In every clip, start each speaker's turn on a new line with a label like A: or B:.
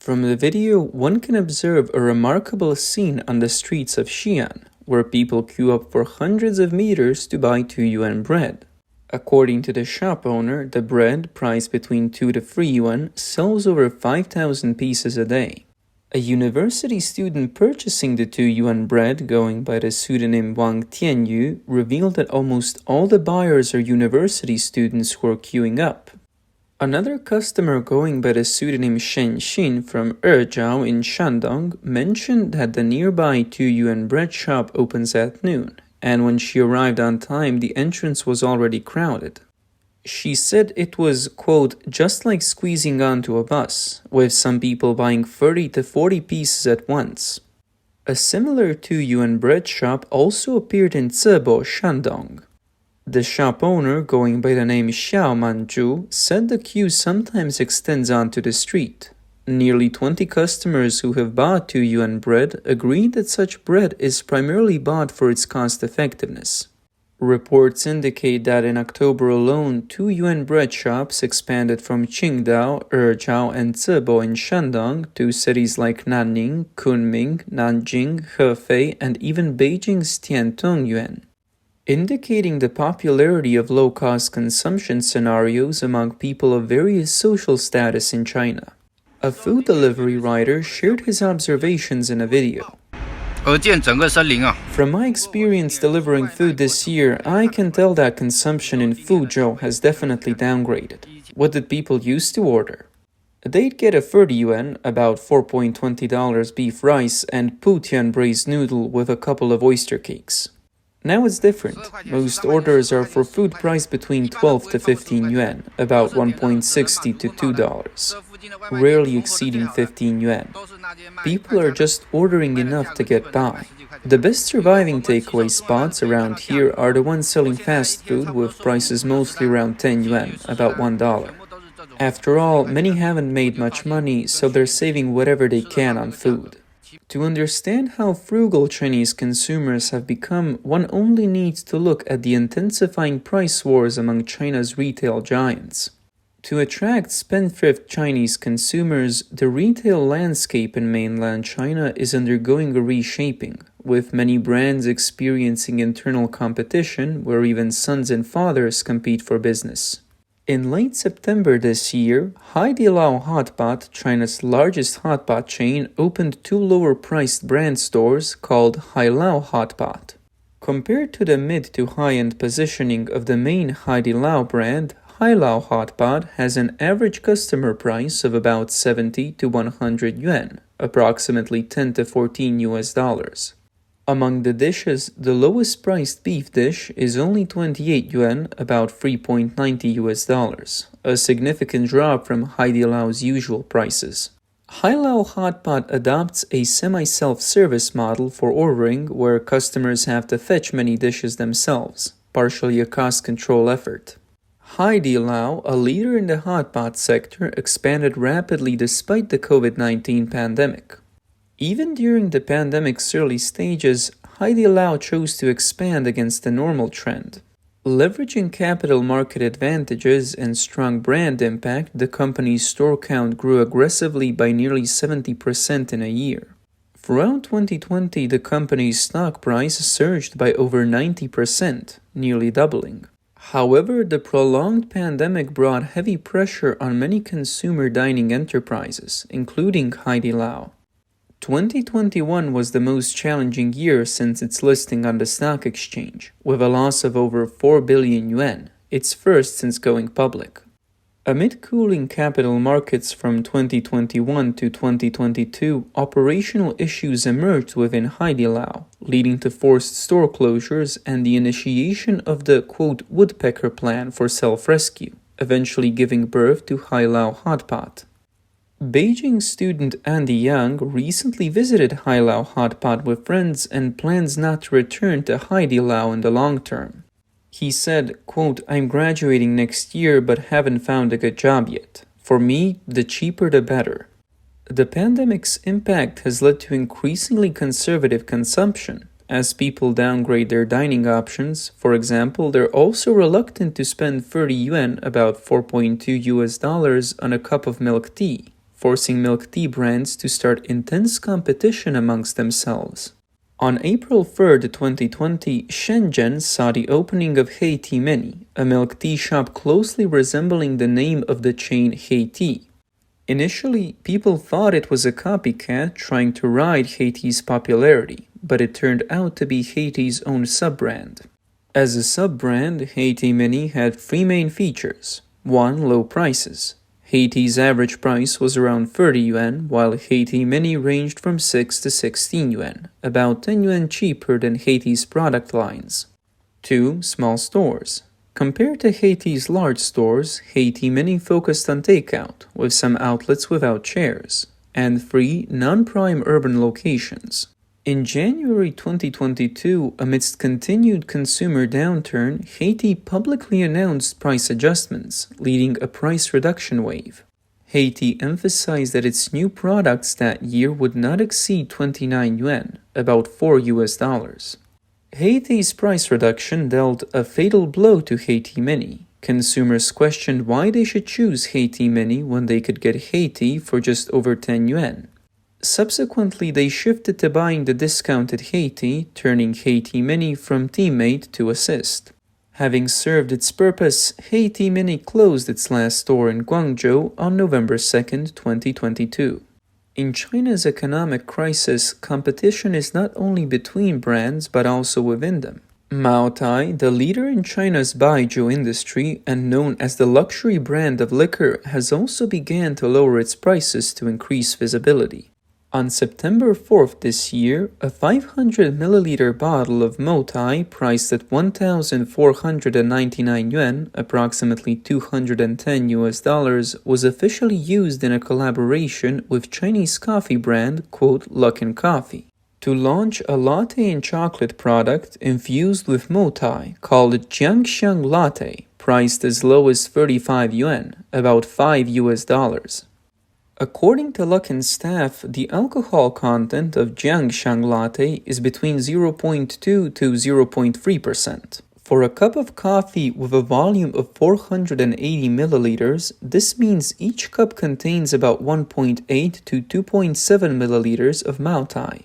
A: From the video, one can observe a remarkable scene on the streets of Xi'an, where people queue up for hundreds of meters to buy 2 yuan bread. According to the shop owner, the bread, priced between 2 to 3 yuan, sells over 5,000 pieces a day. A university student purchasing the 2 yuan bread, going by the pseudonym Wang Tianyu, revealed that almost all the buyers are university students who are queuing up. Another customer going by the pseudonym Xin from Rizhao in Shandong mentioned that the nearby 2 yuan bread shop opens at noon, and when she arrived on time, the entrance was already crowded. She said it was, quote, just like squeezing onto a bus, with some people buying 30 to 40 pieces at once. A similar 2 yuan bread shop also appeared in Zibo, Shandong. The shop owner, going by the name Xiao said the queue sometimes extends onto the street. Nearly 20 customers who have bought 2 yuan bread agreed that such bread is primarily bought for its cost-effectiveness. Reports indicate that in October alone, 2 yuan bread shops expanded from Qingdao, Rizhao, and Zibo in Shandong to cities like Nanning, Kunming, Nanjing, Hefei, and even Beijing's TianTongYuan, indicating the popularity of low-cost consumption scenarios among people of various social status in China. A food delivery rider shared his observations in a video. From my experience delivering food this year, I can tell that consumption in Fuzhou has definitely downgraded. What did people used to order? They'd get a 30 yuan, about $4.20 beef rice, and putian braised noodle with a couple of oyster cakes. Now it's different. Most orders are for food priced between 12 to 15 yuan, about $1.60 to $2, rarely exceeding 15 yuan. People are just ordering enough to get by. The best surviving takeaway spots around here are the ones selling fast food with prices mostly around 10 yuan, about $1. After all, many haven't made much money, so they're saving whatever they can on food. To understand how frugal Chinese consumers have become, one only needs to look at the intensifying price wars among China's retail giants. To attract spendthrift Chinese consumers, the retail landscape in mainland China is undergoing a reshaping, with many brands experiencing internal competition where even sons and fathers compete for business. In late September this year, Haidilao Hotpot, China's largest hotpot chain, opened 2 lower-priced brand stores called Hailao Hotpot. Compared to the mid to high-end positioning of the main Haidilao brand, Hailao Hotpot has an average customer price of about 70 to 100 yuan, approximately 10 to 14 US dollars. Among the dishes, the lowest priced beef dish is only 28 yuan, about 3.90 US dollars, a significant drop from Haidilao's usual prices. Hailao Hotpot adopts a semi-self-service model for ordering where customers have to fetch many dishes themselves, partially a cost control effort. Haidilao, a leader in the hotpot sector, expanded rapidly despite the COVID-19 pandemic. Even during the pandemic's early stages, Haidilao chose to expand against the normal trend. Leveraging capital market advantages and strong brand impact, the company's store count grew aggressively by nearly 70% in a year. Throughout 2020, the company's stock price surged by over 90%, nearly doubling. However, the prolonged pandemic brought heavy pressure on many consumer dining enterprises, including Haidilao. 2021 was the most challenging year since its listing on the stock exchange, with a loss of over 4 billion yuan, its first since going public. Amid cooling capital markets from 2021 to 2022, operational issues emerged within Haidilao, leading to forced store closures and the initiation of the, quote, woodpecker plan for self-rescue, eventually giving birth to Hailao Hotpot. Beijing student Andy Yang recently visited Hailao Hotpot with friends and plans not to return to Haidilao in the long term. He said, quote, I'm graduating next year but haven't found a good job yet. For me, the cheaper the better. The pandemic's impact has led to increasingly conservative consumption. As people downgrade their dining options, for example, they're also reluctant to spend 30 yuan, about $4.2 US, on a cup of milk tea. forcing milk tea brands to start intense competition amongst themselves. On April 3, 2020, Shenzhen saw the opening of Hefei Mini, a milk tea shop closely resembling the name of the chain Hefei. Initially, people thought it was a copycat trying to ride Hefei's popularity, but it turned out to be Hefei's own sub-brand. As a sub-brand, Hefei Mini had three main features. 1. Low prices. Hefei's average price was around 30 yuan, while Hefei Mini ranged from 6 to 16 yuan, about 10 yuan cheaper than Hefei's product lines. 2. Small stores. Compared to Hefei's large stores, Hefei Mini focused on takeout, with some outlets without chairs. And 3. Non-prime urban locations. In January 2022, amidst continued consumer downturn, Hefei publicly announced price adjustments, leading a price reduction wave. Hefei emphasized that its new products that year would not exceed 29 yuan, about $4. Hefei's price reduction dealt a fatal blow to Hefei Mini. Consumers questioned why they should choose Hefei Mini when they could get Hefei for just over 10 yuan. Subsequently, they shifted to buying the discounted Hefei, turning Hefei Mini from teammate to assist. Having served its purpose, Hefei Mini closed its last store in Guangzhou on November 2, 2022. In China's economic crisis, competition is not only between brands but also within them. Maotai, the leader in China's baijiu industry and known as the luxury brand of liquor, has also begun to lower its prices to increase visibility. On September 4th this year, a 500 milliliter bottle of Maotai priced at 1,499 yuan, approximately $210 was officially used in a collaboration with Chinese coffee brand Luckin Coffee to launch a latte and chocolate product infused with Maotai called Jiangxiang Latte, priced as low as 35 yuan, about $5. According to Luckin's staff, the alcohol content of Jiangxiang Latte is between 0.2 to 0.3%. For a cup of coffee with a volume of 480 milliliters, this means each cup contains about 1.8 to 2.7 milliliters of Maotai.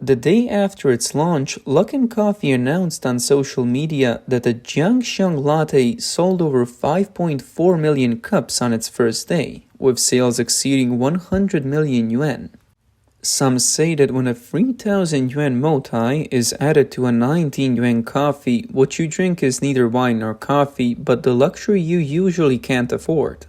A: The day after its launch, Luckin Coffee announced on social media that the Jiangxiang Latte sold over 5.4 million cups on its first day, with sales exceeding 100 million yuan. Some say that when a 3,000 yuan Maotai is added to a 19 yuan coffee, what you drink is neither wine nor coffee, but the luxury you usually can't afford.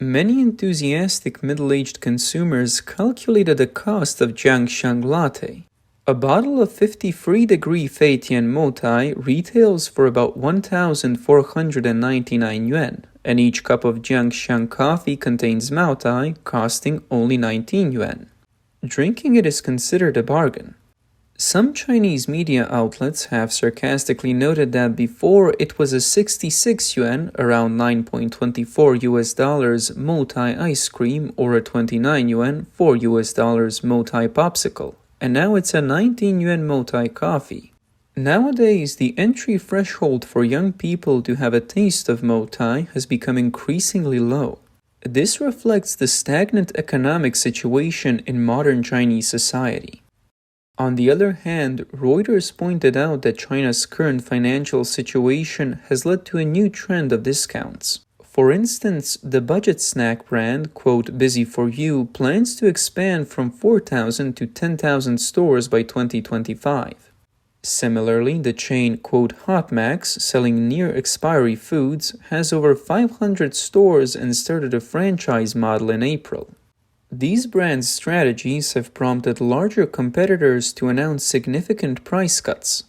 A: Many enthusiastic middle-aged consumers calculated the cost of Jiangxiang Latte. A bottle of 53-degree Feitian Maotai retails for about 1,499 yuan, and each cup of Jiangxiang coffee contains Maotai, costing only 19 yuan. Drinking it is considered a bargain. Some Chinese media outlets have sarcastically noted that before it was a 66 yuan, around $9.24 Maotai ice cream, or a 29 yuan, $4 Maotai popsicle. And now it's a 19 yuan Maotai coffee. Nowadays, the entry threshold for young people to have a taste of Maotai has become increasingly low. This reflects the stagnant economic situation in modern Chinese society. On the other hand, Reuters pointed out that China's current financial situation has led to a new trend of discounts. For instance, the budget snack brand, Busy For You, plans to expand from 4,000 to 10,000 stores by 2025. Similarly, the chain, Hot Max, selling near-expiry foods, has over 500 stores and started a franchise model in April. These brands' strategies have prompted larger competitors to announce significant price cuts.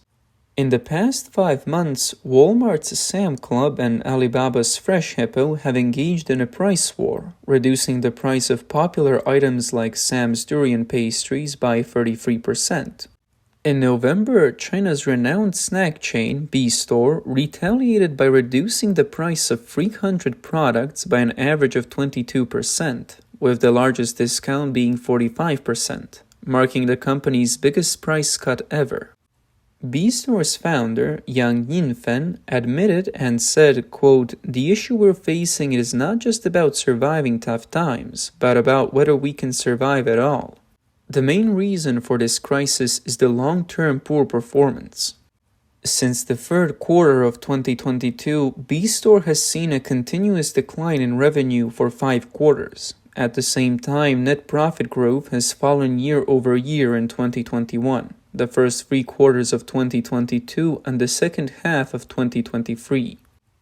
A: In the past 5 months, Walmart's Sam Club and Alibaba's Fresh Hippo have engaged in a price war, reducing the price of popular items like Sam's durian pastries by 33%. In November, China's renowned snack chain, B-Store, retaliated by reducing the price of 300 products by an average of 22%, with the largest discount being 45%, marking the company's biggest price cut ever. B-Store's founder, Yang Yinfen, admitted and said, quote, "The issue we're facing is not just about surviving tough times, but about whether we can survive at all. The main reason for this crisis is the long-term poor performance." Since the third quarter of 2022, B-Store has seen a continuous decline in revenue for 5 quarters. At the same time, net profit growth has fallen year over year in 2021, the first 3 quarters of 2022 and the second half of 2023.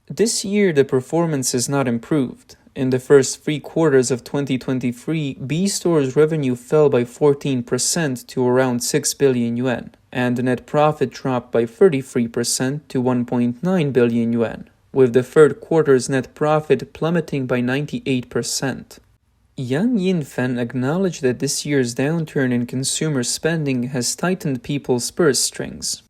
A: This year, the performance has not improved. In the first 3 quarters of 2023, B-Store's revenue fell by 14% to around 6 billion yuan, and the net profit dropped by 33% to 1.9 billion yuan, with the third quarter's net profit plummeting by 98%. Yang Yinfen acknowledged that this year's downturn in consumer spending has tightened people's purse strings.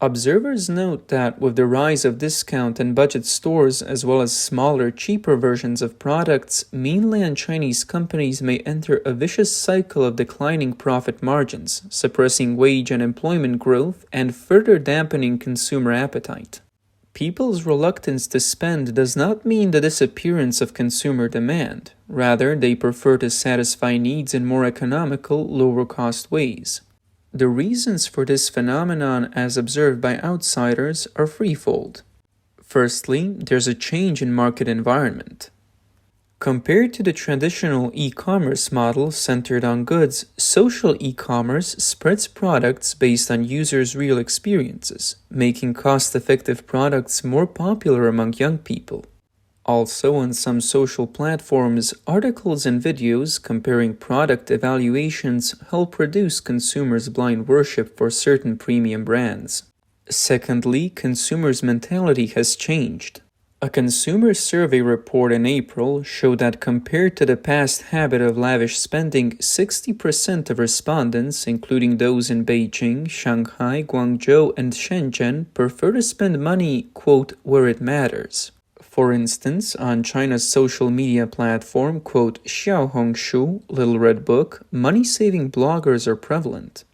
A: Observers note that with the rise of discount and budget stores as well as smaller, cheaper versions of products, mainland Chinese companies may enter a vicious cycle of declining profit margins, suppressing wage and employment growth and further dampening consumer appetite. People's reluctance to spend does not mean the disappearance of consumer demand. Rather, they prefer to satisfy needs in more economical, lower-cost ways. The reasons for this phenomenon, as observed by outsiders, are threefold. Firstly, there's a change in market environment. Compared to the traditional e-commerce model centered on goods, social e-commerce spreads products based on users' real experiences, making cost-effective products more popular among young people. Also, on some social platforms, articles and videos comparing product evaluations help reduce consumers' blind worship for certain premium brands. Secondly, consumers' mentality has changed. A consumer survey report in April showed that compared to the past habit of lavish spending, 60% of respondents, including those in Beijing, Shanghai, Guangzhou, and Shenzhen, prefer to spend money, quote, where it matters. For instance, on China's social media platform, quote, Xiaohongshu, Little Red Book, money-saving bloggers are prevalent.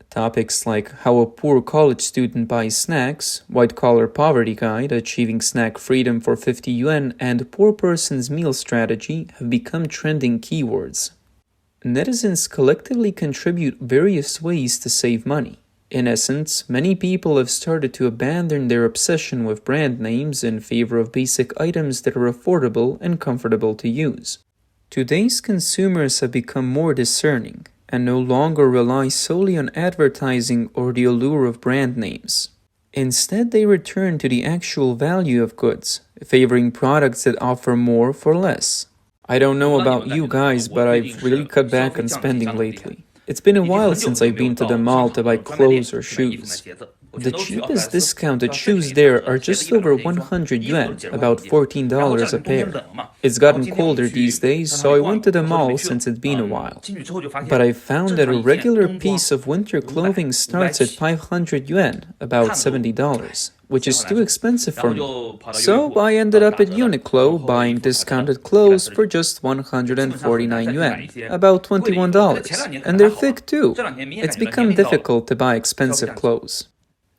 A: Topics like how a poor college student buys snacks, white-collar poverty guide, achieving snack freedom for 50 yuan, and poor person's meal strategy have become trending keywords. Netizens collectively contribute various ways to save money. In essence, many people have started to abandon their obsession with brand names in favor of basic items that are affordable and comfortable to use. Today's consumers have become more discerning and no longer rely solely on advertising or the allure of brand names. Instead, they return to the actual value of goods, favoring products that offer more for less. I don't know about you guys, but I've really cut back on spending lately. It's been a while since I've been to the mall to buy clothes or shoes. The cheapest discounted shoes there are just over 100 yuan, about $14 a pair. It's gotten colder these days, so I went to the mall since it's been a while. But I found that a regular piece of winter clothing starts at 500 yuan, about $70, which is too expensive for me. So I ended up at Uniqlo buying discounted clothes for just 149 yuan, about $21, and they're thick too. It's become difficult to buy expensive clothes.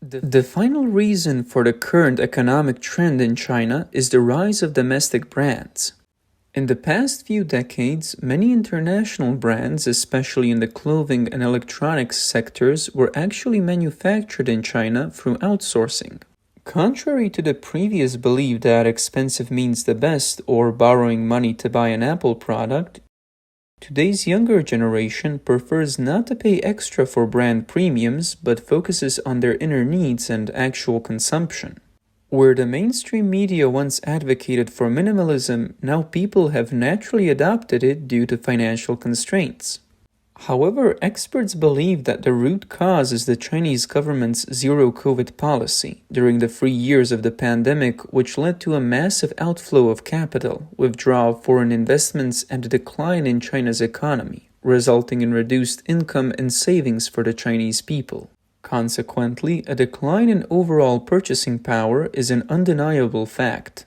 A: The final reason for the current economic trend in China is the rise of domestic brands. In the past few decades, many international brands, especially in the clothing and electronics sectors, were actually manufactured in China through outsourcing. Contrary to the previous belief that expensive means the best or borrowing money to buy an Apple product, today's younger generation prefers not to pay extra for brand premiums but focuses on their inner needs and actual consumption. Where the mainstream media once advocated for minimalism, now people have naturally adopted it due to financial constraints. However, experts believe that the root cause is the Chinese government's zero-COVID policy during the 3 years of the pandemic, which led to a massive outflow of capital, withdrawal of foreign investments, and a decline in China's economy, resulting in reduced income and savings for the Chinese people. Consequently, a decline in overall purchasing power is an undeniable fact.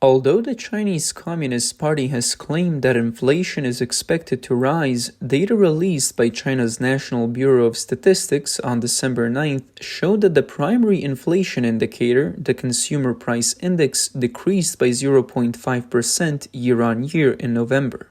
A: Although the Chinese Communist Party has claimed that inflation is expected to rise, data released by China's National Bureau of Statistics on December 9th showed that the primary inflation indicator, the Consumer Price Index, decreased by 0.5% year-on-year in November.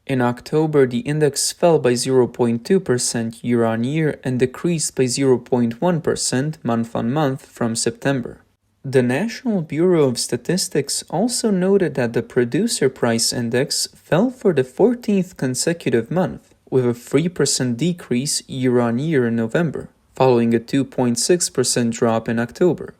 A: In October, the index fell by 0.2% year-on-year and decreased by 0.1% month-on-month from September. The National Bureau of Statistics also noted that the Producer Price Index fell for the 14th consecutive month, with a 3% decrease year-on-year in November, following a 2.6% drop in October.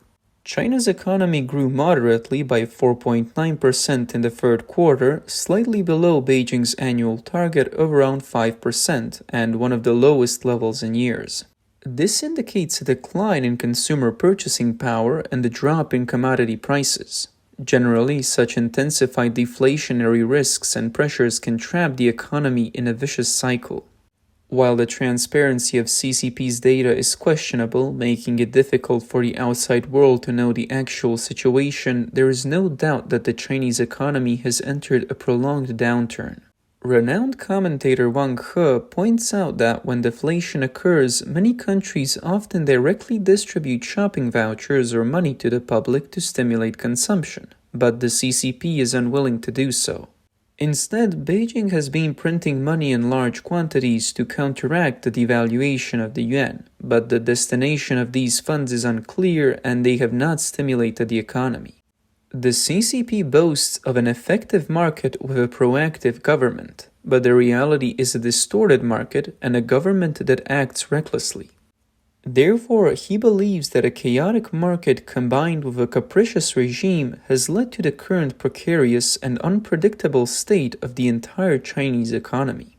A: China's economy grew moderately by 4.9% in the third quarter, slightly below Beijing's annual target of around 5% and one of the lowest levels in years. This indicates a decline in consumer purchasing power and a drop in commodity prices. Generally, such intensified deflationary risks and pressures can trap the economy in a vicious cycle. While the transparency of CCP's data is questionable, making it difficult for the outside world to know the actual situation, there is no doubt that the Chinese economy has entered a prolonged downturn. Renowned commentator Wang He points out that when deflation occurs, many countries often directly distribute shopping vouchers or money to the public to stimulate consumption, but the CCP is unwilling to do so. Instead, Beijing has been printing money in large quantities to counteract the devaluation of the yuan, but the destination of these funds is unclear and they have not stimulated the economy. The CCP boasts of an effective market with a proactive government, but the reality is a distorted market and a government that acts recklessly. Therefore, he believes that a chaotic market combined with a capricious regime has led to the current precarious and unpredictable state of the entire Chinese economy.